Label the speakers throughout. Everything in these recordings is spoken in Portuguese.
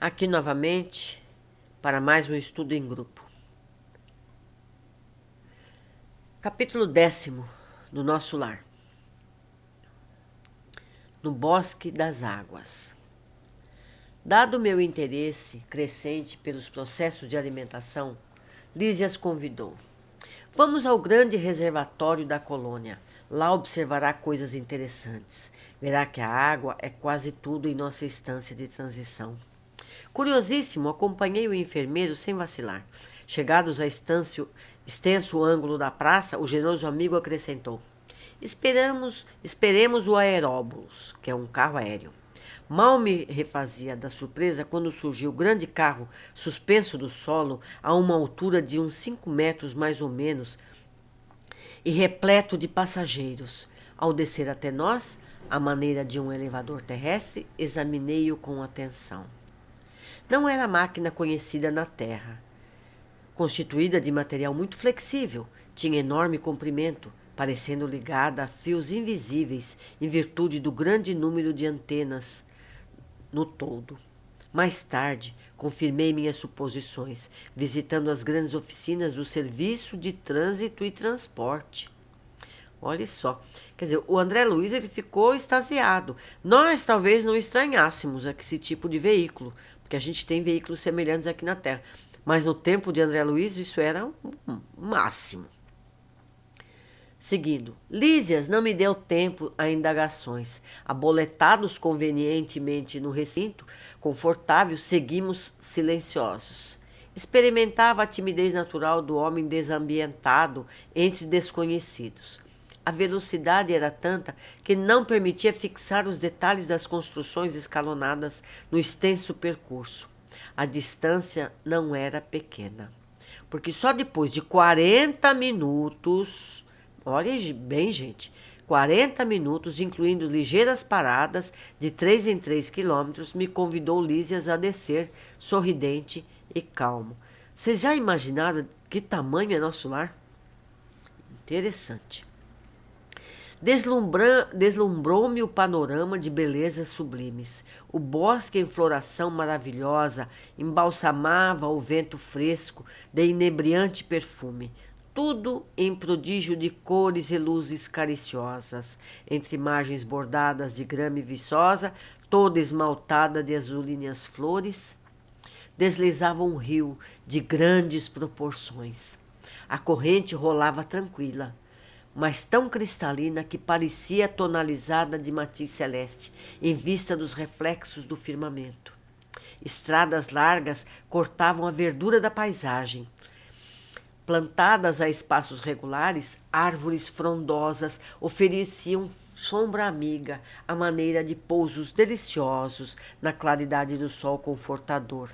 Speaker 1: Aqui novamente para mais um estudo em grupo. Capítulo 10 do nosso lar. No Bosque das Águas. Dado o meu interesse crescente pelos processos de alimentação, Lísia as convidou. Vamos ao grande reservatório da colônia. Lá observará coisas interessantes. Verá que a água é quase tudo em nossa instância de transição. Curiosíssimo, acompanhei o enfermeiro sem vacilar. Chegados a extenso ângulo da praça, o generoso amigo acrescentou: esperemos o aeróbulos, que é um carro aéreo. Mal me refazia da surpresa quando surgiu o grande carro suspenso do solo a uma altura de uns 5 metros mais ou menos e repleto de passageiros. Ao descer até nós, à maneira de um elevador terrestre, examinei-o com atenção. Não era máquina conhecida na Terra. Constituída de material muito flexível, tinha enorme comprimento, parecendo ligada a fios invisíveis em virtude do grande número de antenas no todo. Mais tarde, confirmei minhas suposições, visitando as grandes oficinas do Serviço de Trânsito e Transporte. Olha só. Quer dizer, o André Luiz ele ficou extasiado. Nós talvez não estranhássemos esse tipo de veículo, porque a gente tem veículos semelhantes aqui na Terra. Mas no tempo de André Luiz isso era um máximo. Seguindo, Lísias não me deu tempo a indagações. Aboletados convenientemente no recinto confortável, seguimos silenciosos. Experimentava a timidez natural do homem desambientado entre desconhecidos. A velocidade era tanta que não permitia fixar os detalhes das construções escalonadas no extenso percurso. A distância não era pequena, porque só depois de 40 minutos, olhem bem, gente, 40 minutos, incluindo ligeiras paradas de 3 em 3 quilômetros, me convidou Lísias a descer, sorridente e calmo. Vocês já imaginaram que tamanho é nosso lar? Interessante. Deslumbrou-me o panorama de belezas sublimes. O bosque em floração maravilhosa embalsamava o vento fresco de inebriante perfume. Tudo em prodígio de cores e luzes cariciosas, entre margens bordadas de grama viçosa, toda esmaltada de azulíneas flores, deslizava um rio de grandes proporções. A corrente rolava tranquila, mas tão cristalina que parecia tonalizada de matiz celeste, em vista dos reflexos do firmamento. Estradas largas cortavam a verdura da paisagem. Plantadas a espaços regulares, árvores frondosas ofereciam sombra amiga, à maneira de pousos deliciosos na claridade do sol confortador.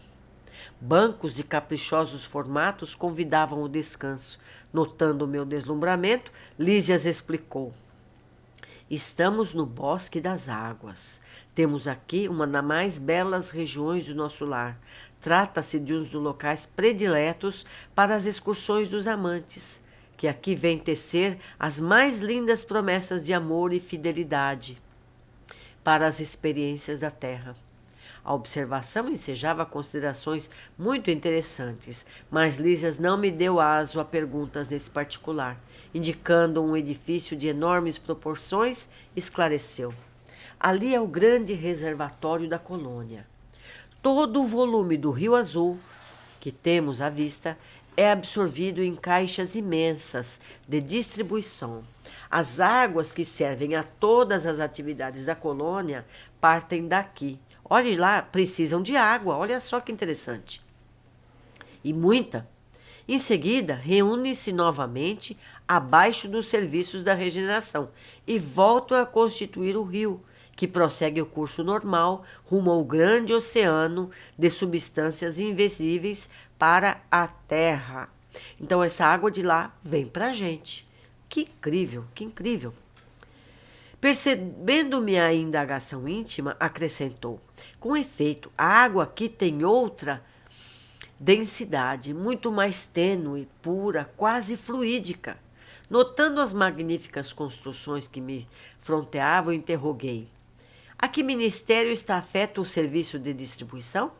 Speaker 1: Bancos de caprichosos formatos convidavam o descanso. Notando o meu deslumbramento, Lísias explicou. Estamos no Bosque das Águas. Temos aqui uma das mais belas regiões do nosso lar. Trata-se de um dos locais prediletos para as excursões dos amantes, que aqui vêm tecer as mais lindas promessas de amor e fidelidade para as experiências da terra. A observação ensejava considerações muito interessantes, mas Lísias não me deu aso a perguntas nesse particular. Indicando um edifício de enormes proporções, esclareceu. Ali é o grande reservatório da colônia. Todo o volume do Rio Azul, que temos à vista, é absorvido em caixas imensas de distribuição. As águas que servem a todas as atividades da colônia partem daqui. Olhe lá, precisam de água, olha só que interessante. E muita. Em seguida, reúnem-se novamente abaixo dos serviços da regeneração e voltam a constituir o rio, que prossegue o curso normal rumo ao grande oceano de substâncias invisíveis para a Terra. Então, essa água de lá vem para a gente. Que incrível, que incrível. Percebendo-me a indagação íntima, acrescentou: com efeito, a água aqui tem outra densidade, muito mais tênue, pura, quase fluídica. Notando as magníficas construções que me fronteavam, interroguei: a que ministério está afeto o serviço de distribuição?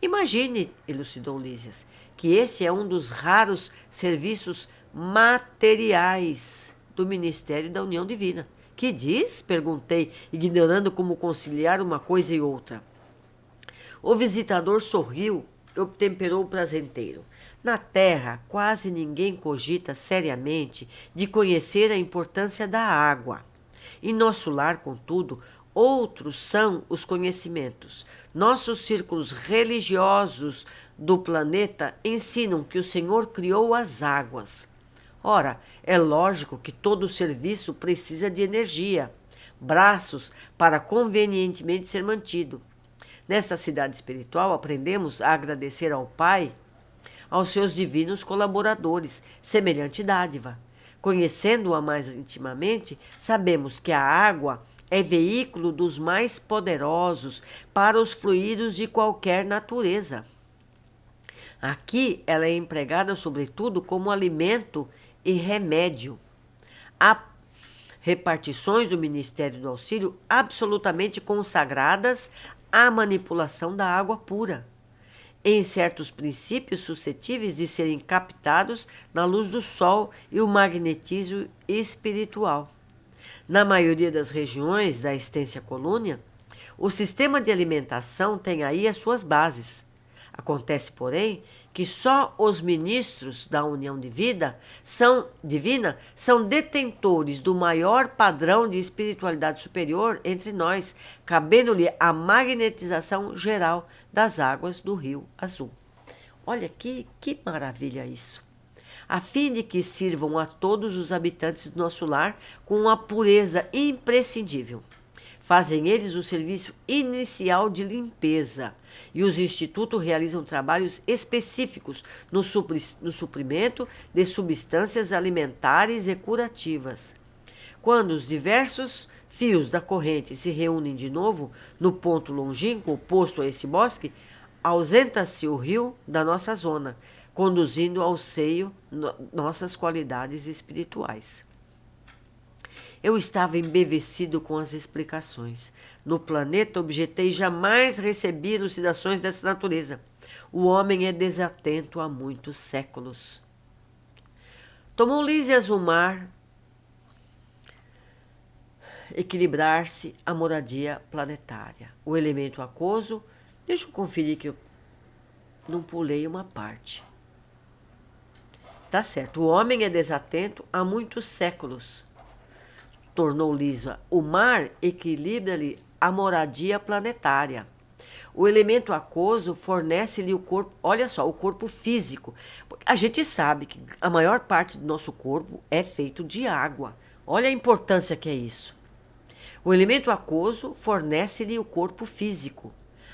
Speaker 1: Imagine, elucidou Lísias, que esse é um dos raros serviços materiais do Ministério da União Divina. Que diz? Perguntei, ignorando como conciliar uma coisa e outra. O visitador sorriu e temperou o prazenteiro. Na Terra, quase ninguém cogita seriamente de conhecer a importância da água. Em nosso lar, contudo, outros são os conhecimentos. Nossos círculos religiosos do planeta ensinam que o Senhor criou as águas. Ora, é lógico que todo serviço precisa de energia, braços para convenientemente ser mantido. Nesta cidade espiritual, aprendemos a agradecer ao Pai, aos seus divinos colaboradores, semelhante dádiva. Conhecendo-a mais intimamente, sabemos que a água é veículo dos mais poderosos para os fluidos de qualquer natureza. Aqui ela é empregada sobretudo como alimento e remédio. Há repartições do Ministério do Auxílio absolutamente consagradas à manipulação da água pura, em certos princípios suscetíveis de serem captados na luz do sol e o magnetismo espiritual. Na maioria das regiões da extensa colônia, o sistema de alimentação tem aí as suas bases. Acontece, porém, que só os ministros da união divina são detentores do maior padrão de espiritualidade superior entre nós, cabendo-lhe a magnetização geral das águas do Rio Azul. Olha que maravilha isso! A fim de que sirvam a todos os habitantes do nosso lar com uma pureza imprescindível. Fazem eles o serviço inicial de limpeza e os institutos realizam trabalhos específicos no suprimento de substâncias alimentares e curativas. Quando os diversos fios da corrente se reúnem de novo no ponto longínquo oposto a esse bosque, ausenta-se o rio da nossa zona, conduzindo ao seio nossas qualidades espirituais. Eu estava embevecido com as explicações. No planeta, objetei jamais recebi elucidações dessa natureza. O homem é desatento há muitos séculos. Tomou Lísias o mar equilibrar-se a moradia planetária. O elemento aquoso, deixa eu conferir que eu não pulei uma parte. Tá certo, o homem é desatento há muitos séculos. Tornou Lísia, o mar equilibra-lhe a moradia planetária. O elemento aquoso fornece-lhe o corpo, olha só, o corpo físico. A gente sabe que a maior parte do nosso corpo é feito de água. Olha a importância que é isso. O elemento aquoso fornece-lhe o corpo físico.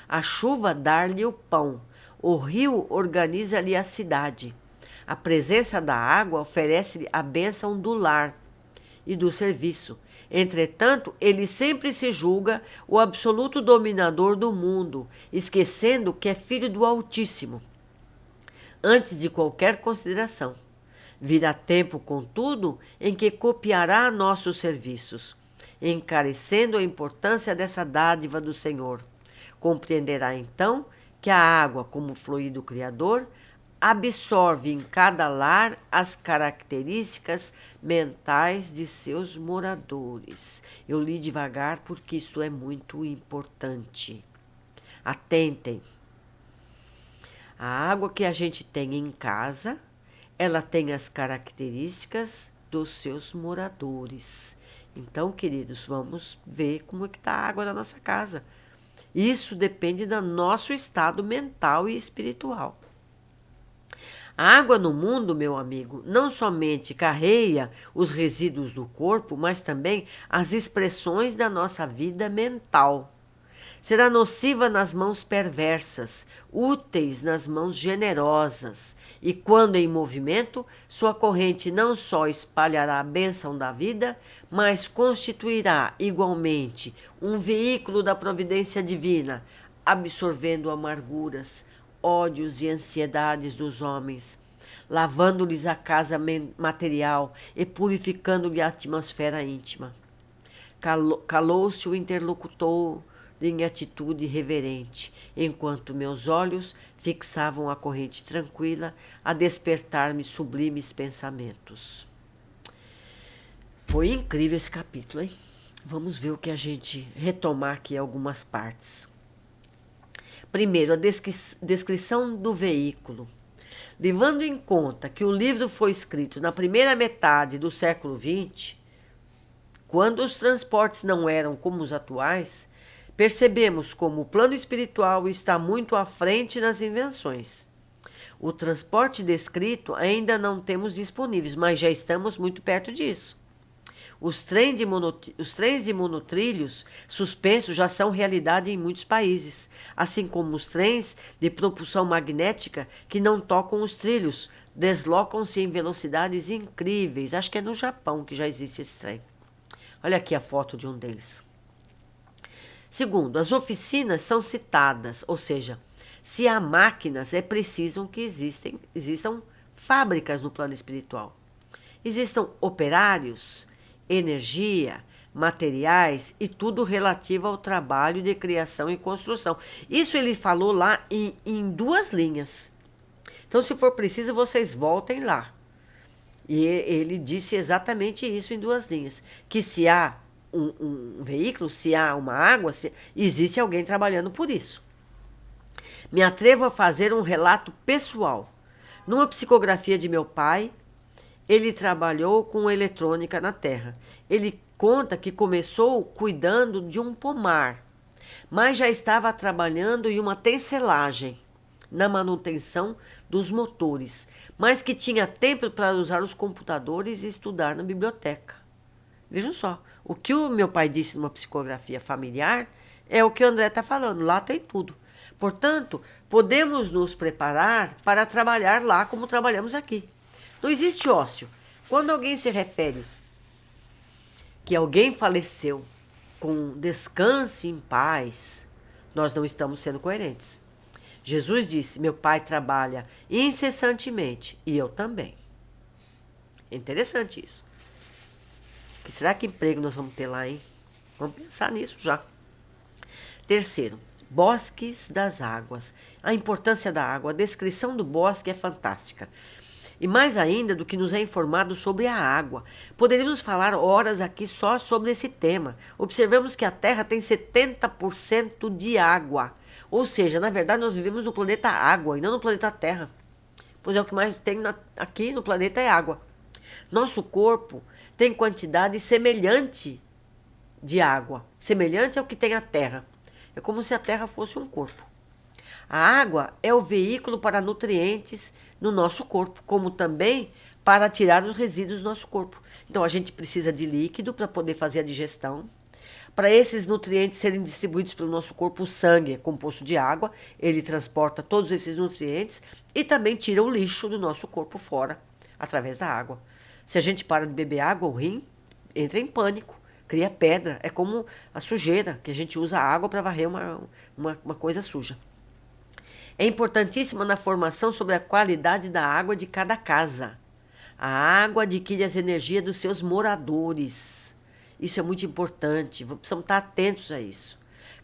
Speaker 1: A chuva dá-lhe o pão. O rio organiza-lhe a cidade. A presença da água oferece-lhe a bênção do lar e do serviço. Entretanto, ele sempre se julga o absoluto dominador do mundo, esquecendo que é filho do Altíssimo. Antes de qualquer consideração, virá tempo, contudo, em que copiará nossos serviços, encarecendo a importância dessa dádiva do Senhor. Compreenderá então que a água, como fluido criador, absorve em cada lar as características mentais de seus moradores. Eu li devagar porque isso é muito importante. Atentem. A água que a gente tem em casa, ela tem as características dos seus moradores. Então, queridos, vamos ver como é que está a água da nossa casa. Isso depende do nosso estado mental e espiritual. A água no mundo, meu amigo, não somente carrega os resíduos do corpo, mas também as expressões da nossa vida mental. Será nociva nas mãos perversas, úteis nas mãos generosas, e quando em movimento, sua corrente não só espalhará a bênção da vida, mas constituirá igualmente um veículo da providência divina, absorvendo amarguras, ódios e ansiedades dos homens, lavando-lhes a casa material e purificando-lhe a atmosfera íntima. Calou-se o interlocutor em atitude reverente, enquanto meus olhos fixavam a corrente tranquila a despertar-me sublimes pensamentos. Foi incrível esse capítulo, hein? Vamos ver o que a gente retomar aqui algumas partes. Primeiro, a descrição do veículo. Levando em conta que o livro foi escrito na primeira metade do século XX, quando os transportes não eram como os atuais, percebemos como o plano espiritual está muito à frente nas invenções. O transporte descrito ainda não temos disponíveis, mas já estamos muito perto disso. Os trens de monotrilhos suspensos já são realidade em muitos países, assim como os trens de propulsão magnética que não tocam os trilhos, deslocam-se em velocidades incríveis. Acho que é no Japão que já existe esse trem. Olha aqui a foto de um deles. Segundo, as oficinas são citadas, ou seja, se há máquinas, é preciso que existam fábricas no plano espiritual. Existam operários, energia, materiais e tudo relativo ao trabalho de criação e construção. Isso ele falou lá em 2 linhas. Então, se for preciso, vocês voltem lá. E ele disse exatamente isso em 2 linhas. Que se há um veículo, se há uma água, existe alguém trabalhando por isso. Me atrevo a fazer um relato pessoal. Numa psicografia de meu pai, ele trabalhou com eletrônica na Terra. Ele conta que começou cuidando de um pomar, mas já estava trabalhando em uma tecelagem, na manutenção dos motores, mas que tinha tempo para usar os computadores e estudar na biblioteca. Vejam só, o que o meu pai disse numa psicografia familiar é o que o André está falando, lá tem tudo. Portanto, podemos nos preparar para trabalhar lá como trabalhamos aqui. Não existe ócio. Quando alguém se refere que alguém faleceu com descanse em paz, nós não estamos sendo coerentes. Jesus disse, meu pai trabalha incessantemente e eu também. É interessante isso. Será que emprego nós vamos ter lá, hein? Vamos pensar nisso já. Terceiro, bosques das águas. A importância da água. A descrição do bosque é fantástica. E mais ainda do que nos é informado sobre a água. Poderíamos falar horas aqui só sobre esse tema. Observamos que a Terra tem 70% de água. Ou seja, na verdade, nós vivemos no planeta água e não no planeta Terra. Pois é, o que mais tem aqui no planeta é água. Nosso corpo tem quantidade semelhante de água. Semelhante ao que tem a Terra. É como se a Terra fosse um corpo. A água é o veículo para nutrientes no nosso corpo, como também para tirar os resíduos do nosso corpo. Então, a gente precisa de líquido para poder fazer a digestão. Para esses nutrientes serem distribuídos pelo nosso corpo, o sangue é composto de água, ele transporta todos esses nutrientes e também tira o lixo do nosso corpo fora, através da água. Se a gente para de beber água, o rim entra em pânico, cria pedra. É como a sujeira, que a gente usa a água para varrer uma coisa suja. É importantíssima na formação sobre a qualidade da água de cada casa. A água adquire as energias dos seus moradores. Isso é muito importante, precisamos estar atentos a isso.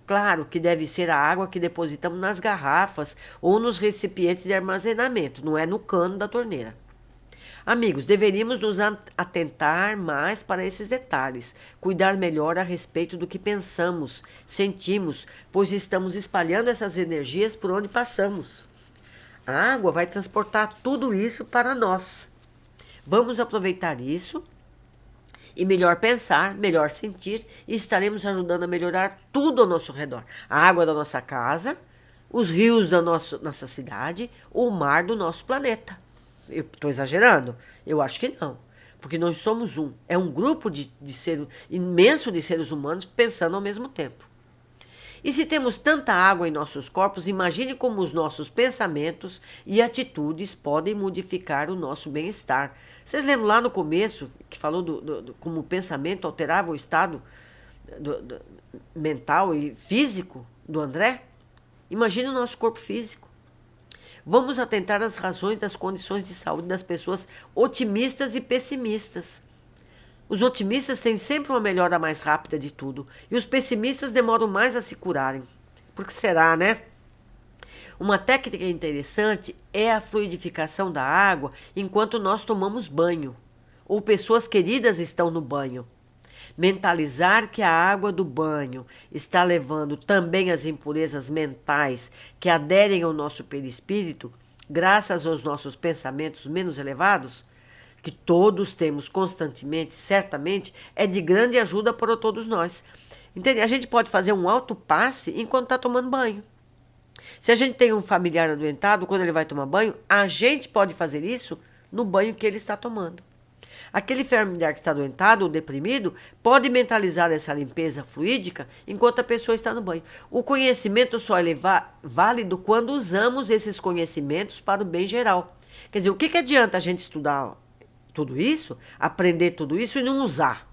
Speaker 1: Claro que deve ser a água que depositamos nas garrafas ou nos recipientes de armazenamento, não é no cano da torneira. Amigos, deveríamos nos atentar mais para esses detalhes, cuidar melhor a respeito do que pensamos, sentimos, pois estamos espalhando essas energias por onde passamos. A água vai transportar tudo isso para nós. Vamos aproveitar isso e melhor pensar, melhor sentir e estaremos ajudando a melhorar tudo ao nosso redor. A água da nossa casa, os rios da nossa cidade, o mar do nosso planeta. Eu estou exagerando? Eu acho que não. Porque nós somos um. É um grupo imenso de seres humanos pensando ao mesmo tempo. E se temos tanta água em nossos corpos, imagine como os nossos pensamentos e atitudes podem modificar o nosso bem-estar. Vocês lembram lá no começo, que falou como o pensamento alterava o estado mental e físico do André? Imagine o nosso corpo físico. Vamos atentar às razões das condições de saúde das pessoas otimistas e pessimistas. Os otimistas têm sempre uma melhora mais rápida de tudo e os pessimistas demoram mais a se curarem. Por que será, né? Uma técnica interessante é a fluidificação da água enquanto nós tomamos banho ou pessoas queridas estão no banho. Mentalizar que a água do banho está levando também as impurezas mentais que aderem ao nosso perispírito, graças aos nossos pensamentos menos elevados, que todos temos constantemente, certamente, é de grande ajuda para todos nós. Entende? A gente pode fazer um autopasse enquanto está tomando banho. Se a gente tem um familiar adoentado, quando ele vai tomar banho, a gente pode fazer isso no banho que ele está tomando. Aquele familiar que está adoentado ou deprimido pode mentalizar essa limpeza fluídica enquanto a pessoa está no banho. O conhecimento só é válido quando usamos esses conhecimentos para o bem geral. Quer dizer, o que adianta a gente estudar tudo isso, aprender tudo isso e não usar?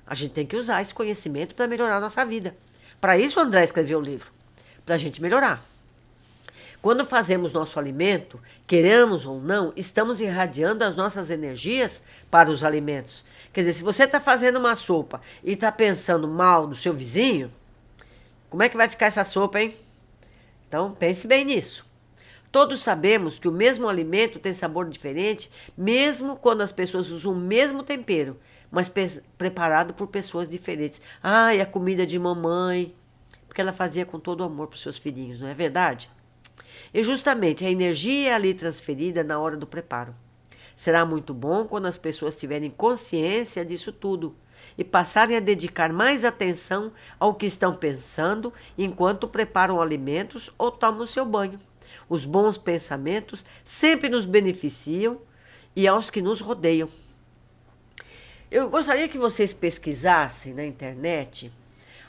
Speaker 1: A gente tem que usar esse conhecimento para melhorar a nossa vida. Para isso o André escreveu o livro, para a gente melhorar. Quando fazemos nosso alimento, queremos ou não, estamos irradiando as nossas energias para os alimentos. Quer dizer, se você está fazendo uma sopa e está pensando mal do seu vizinho, como é que vai ficar essa sopa, hein? Então, pense bem nisso. Todos sabemos que o mesmo alimento tem sabor diferente, mesmo quando as pessoas usam o mesmo tempero, mas preparado por pessoas diferentes. Ai, a comida de mamãe, porque ela fazia com todo o amor para os seus filhinhos, não é verdade? E justamente a energia é ali transferida na hora do preparo. Será muito bom quando as pessoas tiverem consciência disso tudo e passarem a dedicar mais atenção ao que estão pensando enquanto preparam alimentos ou tomam seu banho. Os bons pensamentos sempre nos beneficiam e aos que nos rodeiam. Eu gostaria que vocês pesquisassem na internet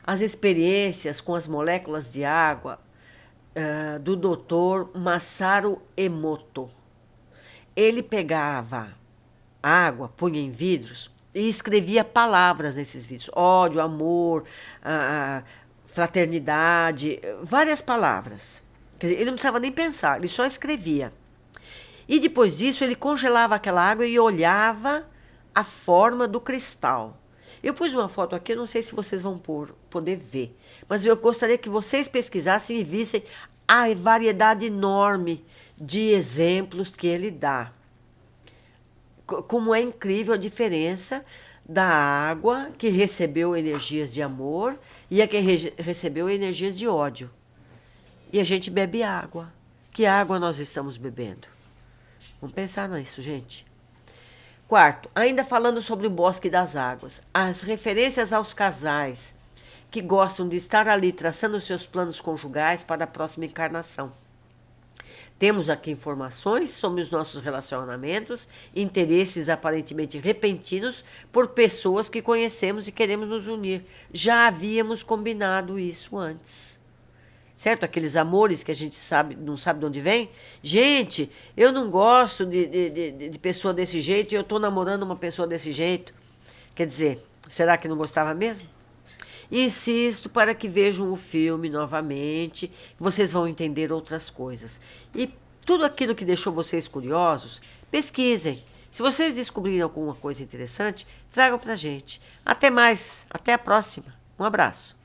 Speaker 1: as experiências com as moléculas de água do Dr. Masaru Emoto. Ele pegava água, punha em vidros e escrevia palavras nesses vidros. Ódio, amor, fraternidade, várias palavras. Quer dizer, ele não precisava nem pensar, ele só escrevia. E depois disso ele congelava aquela água e olhava a forma do cristal. Eu pus uma foto aqui, eu não sei se vocês vão poder ver, mas eu gostaria que vocês pesquisassem e vissem a variedade enorme de exemplos que ele dá. Como é incrível a diferença da água que recebeu energias de amor e a que recebeu energias de ódio. E a gente bebe água. Que água nós estamos bebendo? Vamos pensar nisso, gente. Quarto, ainda falando sobre o Bosque das Águas, as referências aos casais que gostam de estar ali traçando seus planos conjugais para a próxima encarnação. Temos aqui informações sobre os nossos relacionamentos, interesses aparentemente repentinos por pessoas que conhecemos e queremos nos unir. Já havíamos combinado isso antes. Certo? Aqueles amores que a gente não sabe de onde vem. Gente, eu não gosto de pessoa desse jeito e eu estou namorando uma pessoa desse jeito. Quer dizer, será que não gostava mesmo? Insisto para que vejam o filme novamente, vocês vão entender outras coisas. E tudo aquilo que deixou vocês curiosos, pesquisem. Se vocês descobrirem alguma coisa interessante, tragam para a gente. Até mais, até a próxima. Um abraço.